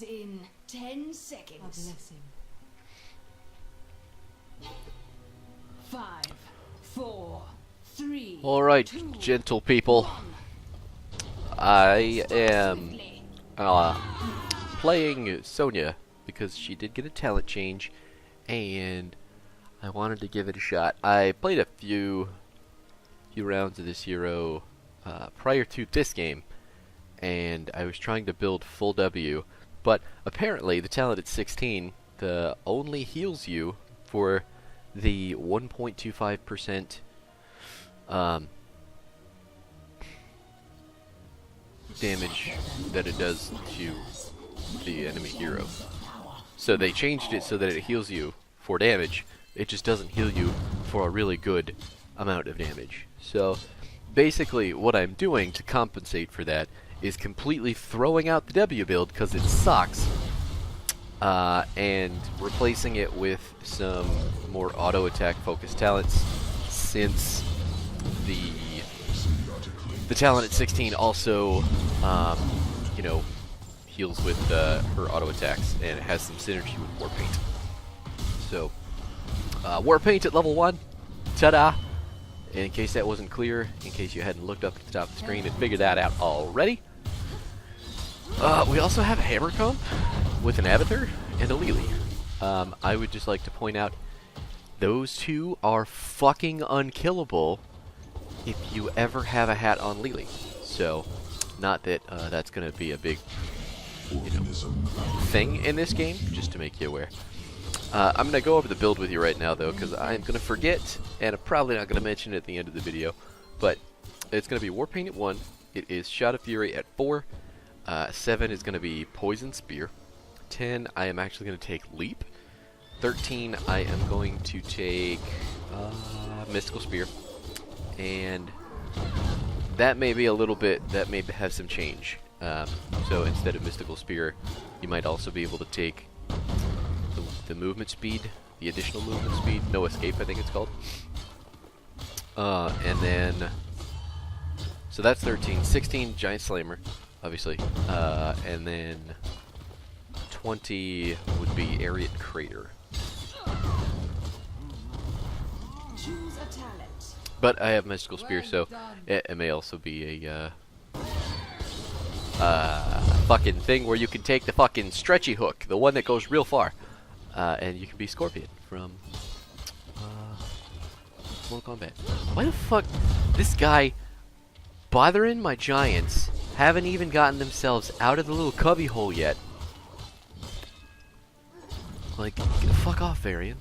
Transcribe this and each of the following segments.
In 10 seconds. A blessing. 5, 4, 3. All right, 2, gentle people. 1. I am playing Sonya because she did get a talent change, and I wanted to give it a shot. I played a few rounds of this hero prior to this game, and I was trying to build full W, but apparently the talent at 16 only heals you for the 1.25% damage that it does to the enemy hero. So they changed it so that it heals you for damage. It just doesn't heal you for a really good amount of damage. So basically what I'm doing to compensate for that is completely throwing out the W build because it sucks, and replacing it with some more auto attack focused talents, since the talent at 16 also you know, heals with her auto attacks, and it has some synergy with War Paint. So War Paint at level 1, ta-da! In case that wasn't clear, in case you hadn't looked up at the top of the screen and figured that out already. We also have a Hammer Comp with an Abathur and a Lily. I would just like to point out, those two are fucking unkillable if you ever have a hat on Lily. So, not that that's going to be a big, you know, thing in this game, just to make you aware. I'm going to go over the build with you right now, though, because I'm going to forget, and I'm probably not going to mention it at the end of the video, but it's going to be War Paint at 1, it is Shot of Fury at 4, 7 is going to be Poison Spear, 10 I am actually going to take Leap, 13 I am going to take Mystical Spear, and that may be a little bit, that may have some change. So instead of Mystical Spear, you might also be able to take the movement speed, the additional movement speed, no escape I think it's called. And then, so that's 13, 16 Giant Slammer, obviously, and then 20 would be Ariat Crater. Choose a talent. But I have Mystical Spear, so it may also be a fucking thing where you can take the fucking stretchy hook, the one that goes real far, and you can be Scorpion from Mortal Kombat. Why the fuck, this guy bothering my giants haven't even gotten themselves out of the little cubby hole yet. Like, get the fuck off, Varian.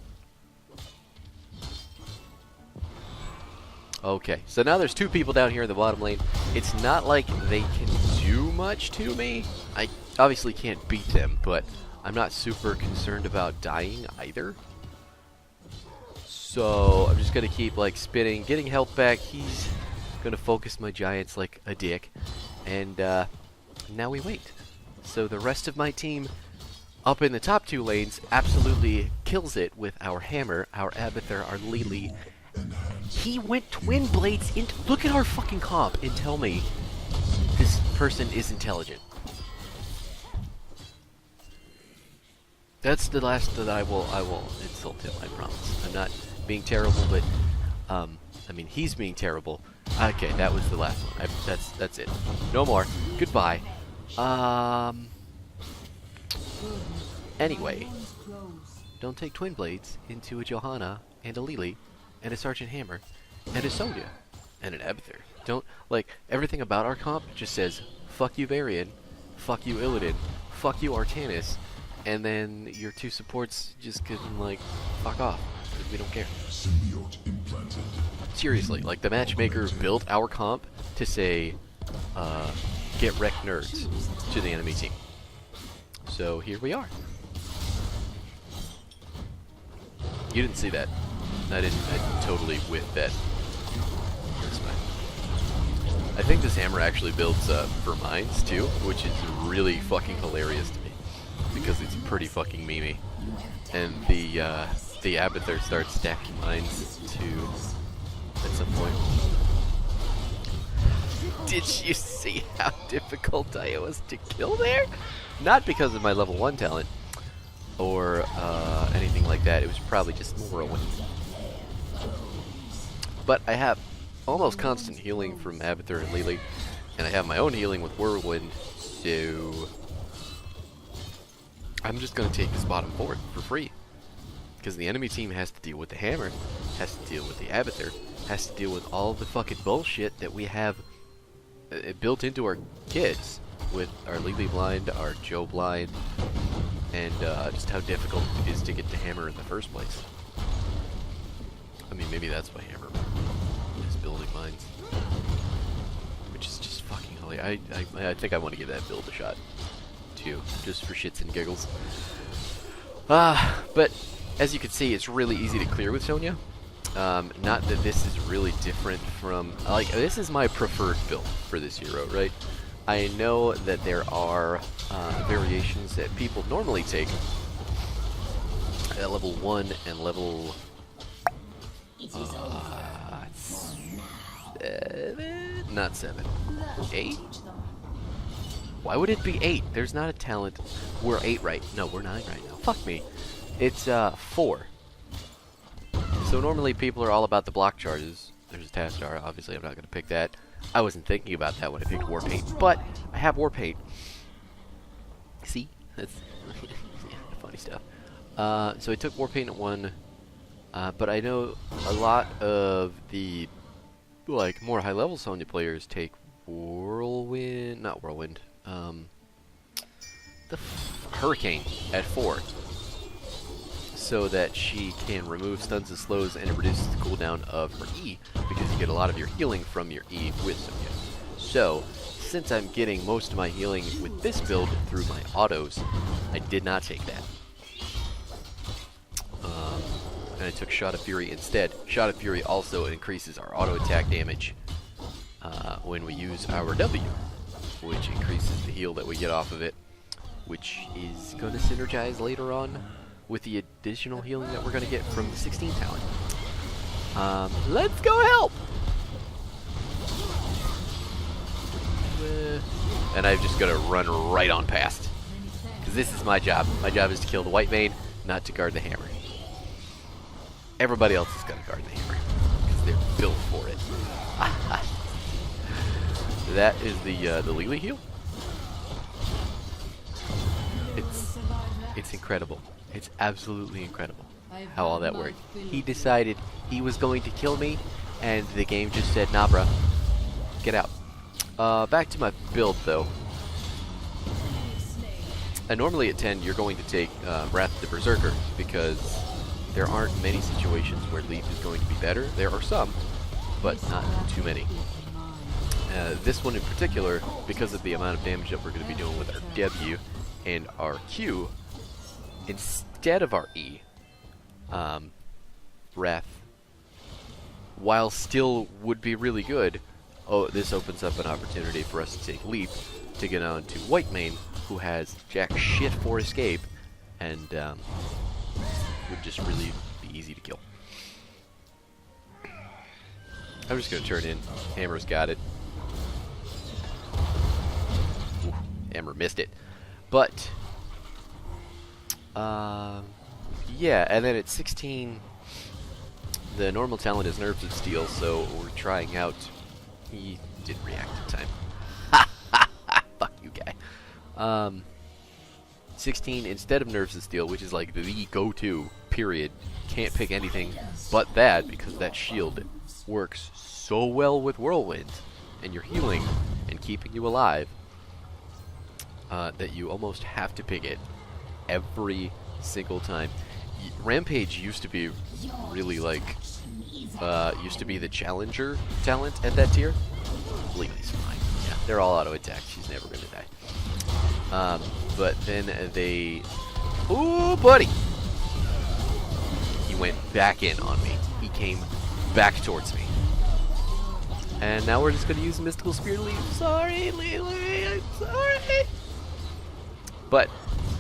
Okay, so now there's two people down here in the bottom lane. It's not like they can do much to me. I obviously can't beat them, but I'm not super concerned about dying either. So I'm just gonna keep like spinning, getting health back. He's gonna focus my giants like a dick, and now we wait. So the rest of my team up in the top two lanes absolutely kills it with our hammer, our Abathur, our Lily. He went Twin Blades into. Look at our fucking comp and tell me this person is intelligent. That's the last that I will insult him, I promise. I'm not being terrible, but I mean he's being terrible. Okay, that was the last one. That's it. No more. Goodbye. Anyway, don't take Twin Blades into a Johanna and a Lily and a Sergeant Hammer and a Sonya and an Abathur. Don't, like, everything about our comp just says fuck you Varian, fuck you Illidan, fuck you Artanis, and then your two supports just can, like, fuck off, because we don't care. Seriously, like, the matchmaker built our comp to say, get wrecked nerds to the enemy team. So here we are. You didn't see that. I totally whiffed that. That's fine. I think this hammer actually builds for mines too, which is really fucking hilarious to me, because it's pretty fucking memey. And the Abathur starts stacking mines too at some point. Did you see how difficult I was to kill there? Not because of my level 1 talent or anything like that. It was probably just Whirlwind. But I have almost constant healing from Abathur and Lily, and I have my own healing with Whirlwind, so I'm just going to take this bottom forward for free. Because the enemy team has to deal with the hammer, has to deal with the Abathur, has to deal with all the fucking bullshit that we have built into our kids with our Lily blind, our Joe blind, and just how difficult it is to get the hammer in the first place. I mean, maybe that's why hammer is building mines, which is just fucking holy. I think I want to give that build a shot too, just for shits and giggles. But as you can see, it's really easy to clear with Sonya. Not that this is really different from, like, this is my preferred build for this hero, right? I know that there are variations that people normally take at level 1 and level 7, not 7, 8? Why would it be 8? There's not a talent. We're 8 right. No, we're 9 right now. Fuck me. It's 4. So normally people are all about the block charges. There's a task star. Obviously, I'm not going to pick that. I wasn't thinking about that when I picked War Paint, but I have War Paint. See? That's yeah, funny stuff. So I took War Paint at 1, but I know a lot of the like more high-level Sonya players take Whirlwind, not Whirlwind, the Hurricane at 4. So that she can remove stuns and slows, and it reduces the cooldown of her E, because you get a lot of your healing from your E with Sonya. So, since I'm getting most of my healing with this build through my autos, I did not take that. And I took Shot of Fury instead. Shot of Fury also increases our auto attack damage when we use our W, which increases the heal that we get off of it, which is going to synergize later on with the additional healing that we're going to get from the 16 talent. Let's go help! And I've just got to run right on past. Because this is my job. My job is to kill the white maid, not to guard the hammer. Everybody else is going to guard the hammer. Because they're built for it. That is the Lily heal. It's incredible. It's absolutely incredible how all that worked. He decided he was going to kill me, and the game just said, nah, bruh. Get out. Back to my build, though. And normally at 10, you're going to take Wrath of the Berserker, because there aren't many situations where Leaf is going to be better. There are some, but not too many. This one in particular, because of the amount of damage that we're going to be doing with our W and our Q, instead of our E, Wrath, while still would be really good, this opens up an opportunity for us to take Leap to get on to White Mane, who has jack shit for escape, and would just really be easy to kill. I'm just going to turn in. Hammer's got it. Ooh, Hammer missed it. But yeah, and then at 16, the normal talent is Nerves of Steel, so we're trying out. He didn't react in time. Fuck you, guy. 16, instead of Nerves of Steel, which is like the go-to, period, can't pick anything but that, because that shield works so well with Whirlwind, and you're healing and keeping you alive, that you almost have to pick it every single time. Rampage used to be really like, used to be the challenger talent at that tier. Lily's fine. Yeah, they're all auto attack. She's never gonna die. But then they, ooh, buddy, he went back in on me. He came back towards me. And now we're just gonna use Mystical Spear to leave. Sorry, Lily, I'm sorry. But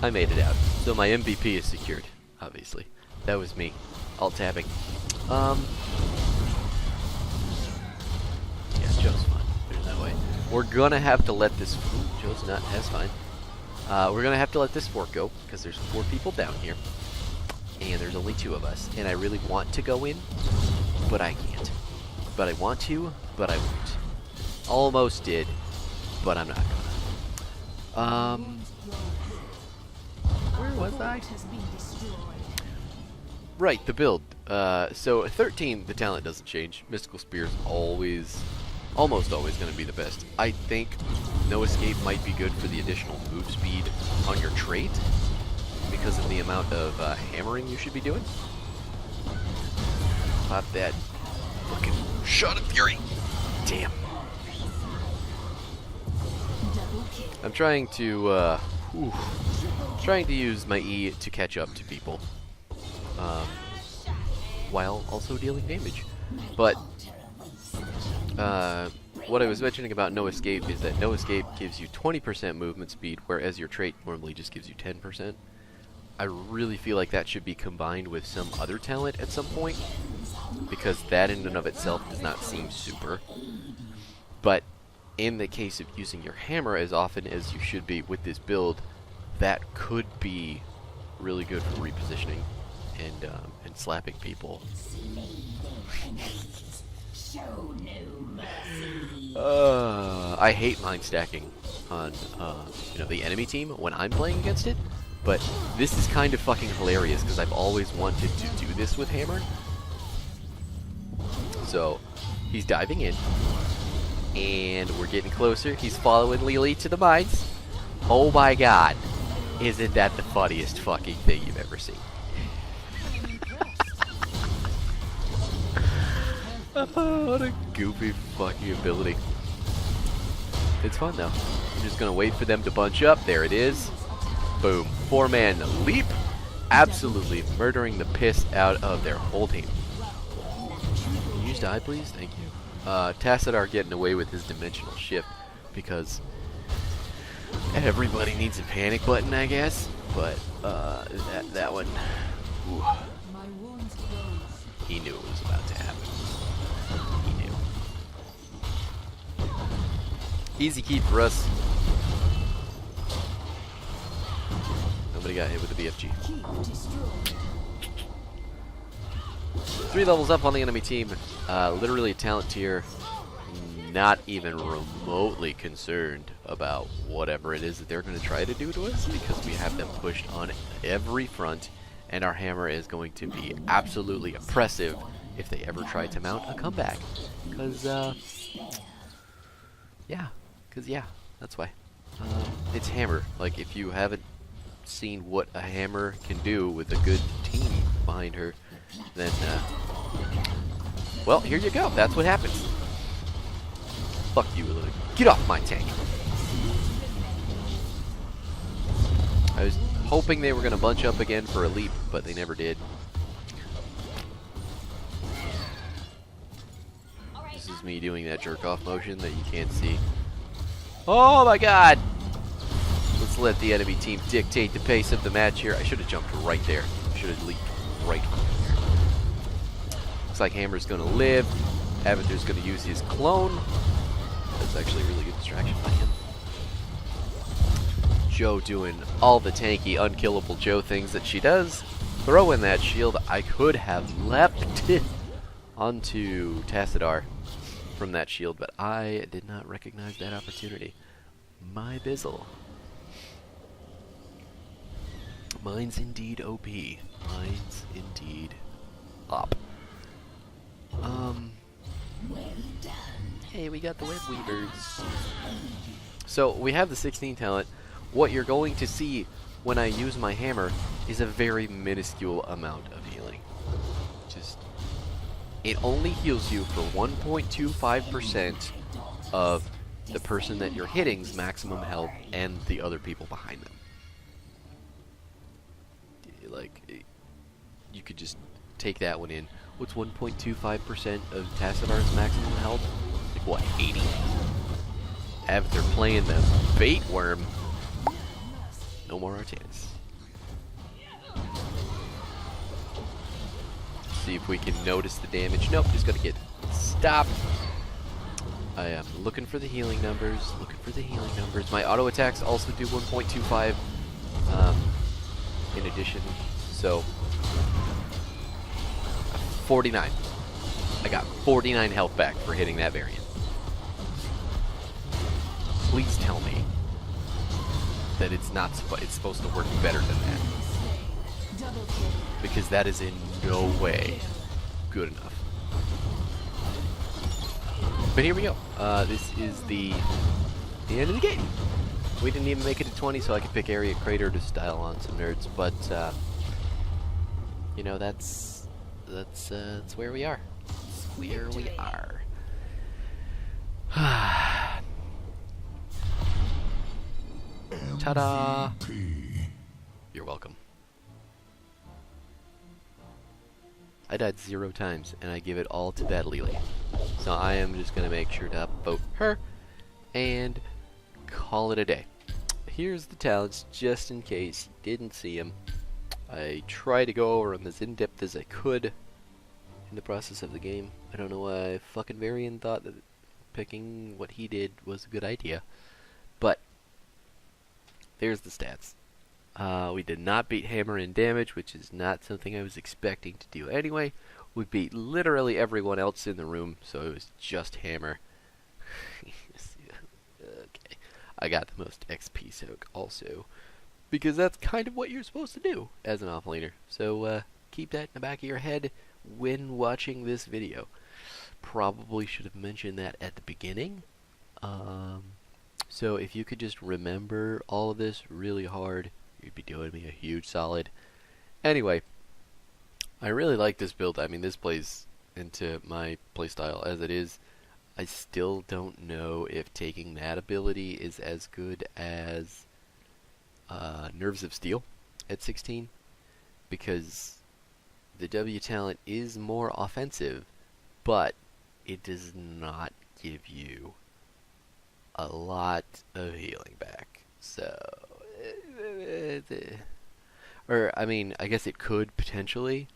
I made it out. So my MVP is secured, obviously. That was me. Alt tabbing. Yeah, Joe's fine. There's no way. We're gonna have to let this. Ooh, Joe's not as fine. We're gonna have to let this fork go because there's 4 people down here, and there's only 2 of us. And I really want to go in, but I can't. But I want to, but I won't. Almost did, but I'm not gonna. Where was I? Right, the build. So 13, the talent doesn't change. Mystical Spear is almost always going to be the best. I think No Escape might be good for the additional move speed on your trait because of the amount of hammering you should be doing. Pop that fucking shot of fury. Damn. I'm trying to use my E to catch up to people, while also dealing damage. But what I was mentioning about No Escape is that No Escape gives you 20% movement speed, whereas your trait normally just gives you 10%. I really feel like that should be combined with some other talent at some point, because that in and of itself does not seem super. But in the case of using your hammer as often as you should be with this build, that could be really good for repositioning and slapping people. I hate mind stacking on the enemy team when I'm playing against it, but this is kind of fucking hilarious because I've always wanted to do this with hammer. So he's diving in, and we're getting closer. He's following Lily to the mines. Oh my god, isn't that the funniest fucking thing you've ever seen? What a goofy fucking ability. It's fun though. I'm just gonna wait for them to bunch up. There it is. Boom. 4-man leap. Absolutely murdering the piss out of their whole team. Can you just die, please? Thank you. Tassadar getting away with his dimensional shift because everybody needs a panic button, I guess. But that one, ooh, he knew it was about to happen. He knew. Easy keep for us. Nobody got hit with the BFG. 3 levels up on the enemy team. Literally a talent tier. Not even remotely concerned about whatever it is that they're going to try to do to us, because we have them pushed on every front, and our hammer is going to be absolutely oppressive if they ever try to mount a comeback. Because that's why. It's hammer. Like, if you haven't seen what a hammer can do with a good team behind her, then, well, here you go. That's what happens. Fuck you, Lily. Get off my tank. I was hoping they were going to bunch up again for a leap, but they never did. This is me doing that jerk-off motion that you can't see. Oh my god! Let's let the enemy team dictate the pace of the match here. I should have jumped right there. I should have leaped right there. Looks like Hammer's going to live. Avatar's going to use his clone. That's actually a really good distraction by him. Joe doing all the tanky, unkillable Joe things that she does. Throw in that shield. I could have leapt onto Tassadar from that shield, but I did not recognize that opportunity. My bizzle. Mine's indeed OP. Mine's indeed up. Hey, we got the web weavers. So we have the 16 talent. What you're going to see when I use my hammer is a very minuscule amount of healing. It only heals you for 1.25% of the person that you're hitting's maximum health and the other people behind them. Like, you could just take that one in. What's 1.25% of Tassadar's maximum health? Like, what, 80? After playing the bait worm, no more Artanis. See if we can notice the damage. Nope, just gotta get stopped. I am looking for the healing numbers. My auto attacks also do 1.25 in addition. So 49. I got 49 health back for hitting that variant. Please tell me that it's not. It's supposed to work better than that, Double kill. because that is in no way good enough. But here we go. This is the end of the game. We didn't even make it to 20, so I could pick Area Crater to style on some nerds. But you know, that's where we are. That's where we are. Ta-da! You're welcome. I died 0 times, and I give it all to that Lily. So I am just going to make sure to upvote her, and call it a day. Here's the talents, just in case you didn't see them. I tried to go over them as in-depth as I could in the process of the game. I don't know why fucking Varian thought that picking what he did was a good idea. But there's the stats. We did not beat Hammer in damage, which is not something I was expecting to do anyway. We beat literally everyone else in the room, so it was just Hammer. Okay. I got the most XP soak also, because that's kind of what you're supposed to do as an offlaner. So keep that in the back of your head when watching this video. Probably should have mentioned that at the beginning. So if you could just remember all of this really hard, you'd be doing me a huge solid. Anyway, I really like this build. I mean, this plays into my playstyle as it is. I still don't know if taking that ability is as good as Nerves of Steel at 16, because the W talent is more offensive, but it does not give you a lot of healing back. So, or I mean, I guess it could potentially,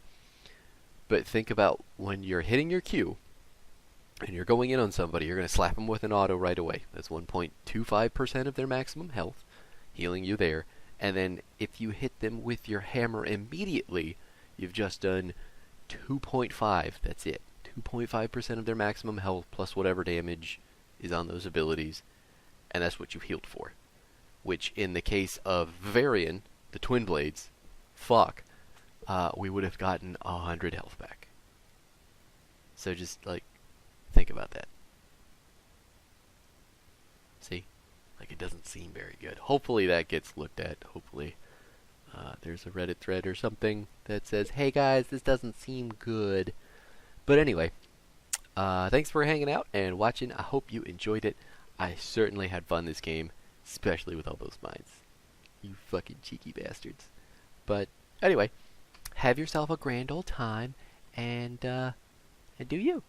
but think about when you're hitting your Q and you're going in on somebody, you're going to slap them with an auto right away. That's 1.25% of their maximum health, healing you there. And then if you hit them with your hammer immediately, you've just done 2.5. That's it. 2.5% of their maximum health plus whatever damage is on those abilities, and that's what you've healed for. Which, in the case of Varian, the Twin Blades, we would have gotten 100 health back. So just, like, think about that. See? Like, it doesn't seem very good. Hopefully that gets looked at. Hopefully there's a Reddit thread or something that says, hey guys, this doesn't seem good. But anyway, thanks for hanging out and watching. I hope you enjoyed it. I certainly had fun this game, especially with all those mines. You fucking cheeky bastards. But anyway, have yourself a grand old time, and do you.